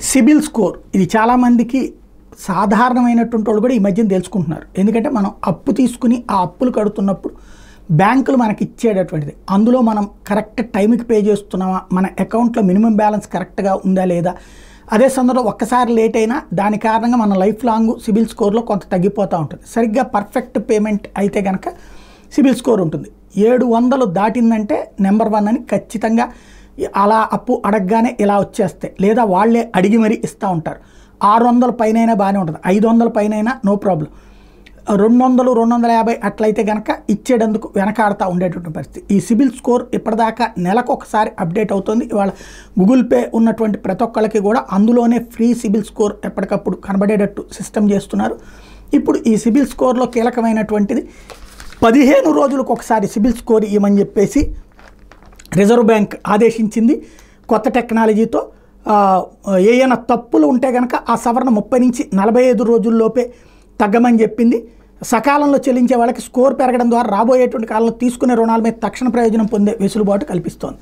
CIBIL score ఇది చాలామందికి సాధారణమైనటువంటి వాళ్ళు కూడా ఈ మధ్యన తెలుసుకుంటున్నారు. ఎందుకంటే మనం అప్పు తీసుకుని ఆ అప్పులు కడుతున్నప్పుడు బ్యాంకులు మనకి ఇచ్చేటటువంటిది, అందులో మనం కరెక్ట్ టైంకి పే చేస్తున్నామా, మన అకౌంట్లో మినిమం బ్యాలెన్స్ కరెక్ట్గా ఉందా లేదా, అదే సందర్భంలో ఒక్కసారి లేట్ అయినా దాని కారణంగా మన లైఫ్ లాంగ్ సిబిల్ స్కోర్లో కొంత తగ్గిపోతూ ఉంటుంది. సరిగ్గా పర్ఫెక్ట్ పేమెంట్ అయితే కనుక సిబిల్ స్కోర్ ఉంటుంది. 700 దాటిందంటే నెంబర్ 1 అని ఖచ్చితంగా. అలా అప్పు అడగగానే ఇలా వచ్చేస్తే లేదా వాళ్ళే అడిగి మరీ ఇస్తూ ఉంటారు. 600 పైన బాగానే ఉంటుంది, 500 పైన నో ప్రాబ్లం. 200, 250 అట్లయితే కనుక ఇచ్చేటందుకు వెనకాడుతూ ఉండేటువంటి పరిస్థితి. ఈ సిబిల్ స్కోర్ ఇప్పటిదాకా నెలకు ఒకసారి అప్డేట్ అవుతుంది. ఇవాళ గూగుల్ పే ఉన్నటువంటి ప్రతి ఒక్కళ్ళకి కూడా అందులోనే ఫ్రీ సిబిల్ స్కోర్ ఎప్పటికప్పుడు కనబడేటట్టు సిస్టమ్ చేస్తున్నారు. ఇప్పుడు ఈ సిబిల్ స్కోర్లో కీలకమైనటువంటిది 15 రోజులకు ఒకసారి సిబిల్ స్కోర్ ఇవ్వమని చెప్పేసి రిజర్వ్ బ్యాంక్ ఆదేశించింది. కొత్త టెక్నాలజీతో ఏమైనా తప్పులు ఉంటే కనుక ఆ సవరణ 30 నుంచి 45 రోజుల్లోపే తగ్గమని చెప్పింది. సకాలంలో చెల్లించే వాళ్ళకి స్కోర్ పెరగడం ద్వారా రాబోయేటువంటి కాలంలో తీసుకునే రుణాల మీద తక్షణ ప్రయోజనం పొందే వెసులుబాటు కల్పిస్తోంది.